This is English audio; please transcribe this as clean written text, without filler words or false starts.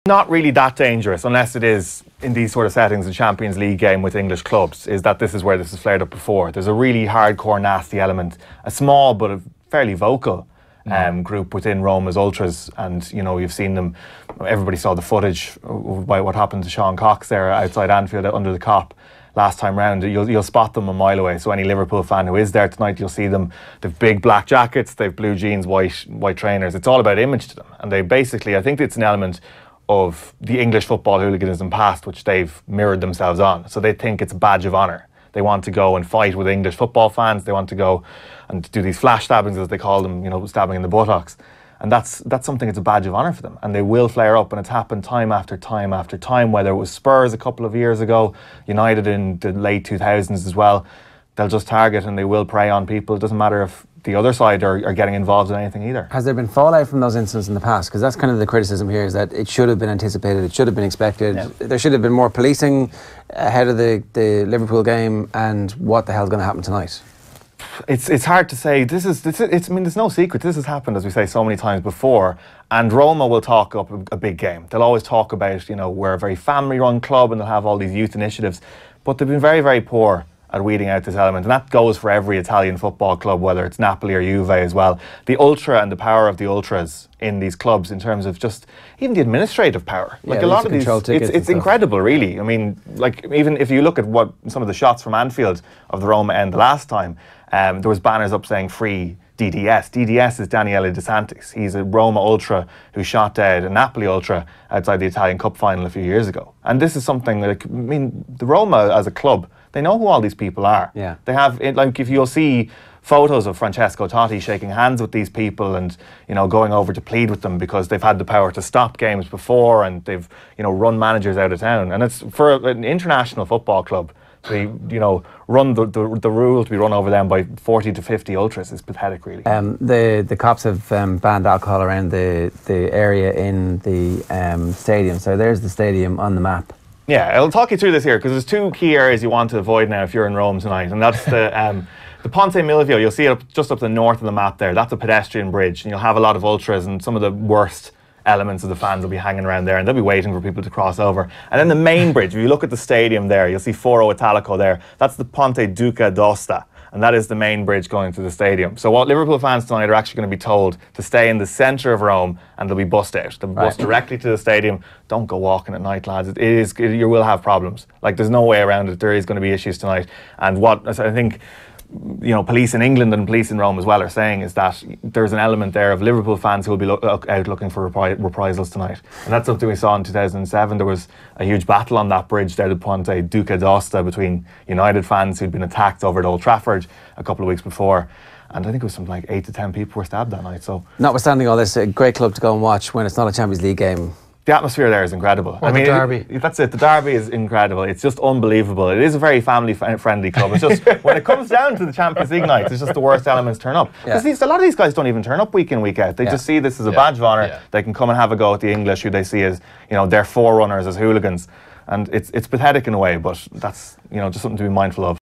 Not really that dangerous, unless it is in these sort of settings, the Champions League game with English clubs, is that this is where this has flared up before. There's a really hardcore, nasty element, a small but a fairly vocal group within Roma's Ultras, and you know, you've seen them. Everybody saw the footage by what happened to Sean Cox there outside Anfield under the Kop last time round. You'll spot them a mile away. So any Liverpool fan who is there tonight, you'll see them. They've big black jackets, they've blue jeans, white trainers. It's all about image to them, and they basically, I think it's an element of the English football hooliganism past, which they've mirrored themselves on. So they think it's a badge of honour. They want to go and fight with English football fans. They want to go and do these flash stabbings, as they call them, you know, stabbing in the buttocks. And that's something, it's a badge of honour for them. And they will flare up, and it's happened time after time after time, whether it was Spurs a couple of years ago, United in the late 2000s as well. They'll just target and they will prey on people. It doesn't matter if the other side are getting involved in anything either. Has there been fallout from those incidents in the past? Because that's kind of the criticism here, is that it should have been anticipated, it should have been expected. Yeah. There should have been more policing ahead of the Liverpool game, and what the hell's going to happen tonight? It's hard to say. I mean, there's no secret. This has happened, as we say, so many times before. And Roma will talk up a big game. They'll always talk about, you know, we're a very family-run club, and they'll have all these youth initiatives. But they've been very, very poor at weeding out this element, and that goes for every Italian football club, whether it's Napoli or Juve as well. The ultra and the power of the ultras in these clubs, in terms of just even the administrative power, like a lot of these, it's incredible, really. I mean, like, even if you look at what some of the shots from Anfield of the Roma end the last time, there was banners up saying free DDS. DDS is Daniele De Santis. He's a Roma ultra who shot dead a Napoli ultra outside the Italian Cup final a few years ago. And this is something like, I mean, the Roma as a club, they know who all these people are. Yeah. They have, like, if you'll see photos of Francesco Totti shaking hands with these people and, you know, going over to plead with them because they've had the power to stop games before, and they've, you know, run managers out of town. And it's for an international football club to, you know, run the rule to be run over them by 40 to 50 ultras is pathetic, really. The cops have banned alcohol around the area in the stadium. So there's the stadium on the map. Yeah, I'll talk you through this here, because there's two key areas you want to avoid now if you're in Rome tonight, and that's the Ponte Milvio. You'll see it just up the north of the map there. That's a pedestrian bridge, and you'll have a lot of ultras, and some of the worst elements of the fans will be hanging around there, and they'll be waiting for people to cross over. And then the main bridge, if you look at the stadium there, you'll see Foro Italico there. That's the Ponte Duca d'Aosta, and that is the main bridge going to the stadium. So what Liverpool fans tonight are actually going to be told to stay in the centre of Rome, and they'll be bussed out. They'll be bussed directly to the stadium. Don't go walking at night, lads. You will have problems. Like, there's no way around it. There is going to be issues tonight. And what I think, you know, police in England and police in Rome as well are saying is that there's an element there of Liverpool fans who will be out looking for reprisals tonight. And that's something we saw in 2007. There was a huge battle on that bridge there at Ponte Duca d'Aosta between United fans who'd been attacked over at Old Trafford a couple of weeks before. And I think it was something like 8 to 10 people were stabbed that night. So, notwithstanding all this, a great club to go and watch when it's not a Champions League game. The atmosphere there is incredible. Or the derby. That's it. The derby is incredible. It's just unbelievable. It is a very family-friendly club. It's just, when it comes down to the Champions League nights, it's just the worst elements turn up. Because a lot of these guys don't even turn up week in, week out. They just see this as a badge of honour. Yeah. They can come and have a go at the English, who they see as, you know, their forerunners, as hooligans. And it's pathetic in a way, but that's, you know, just something to be mindful of.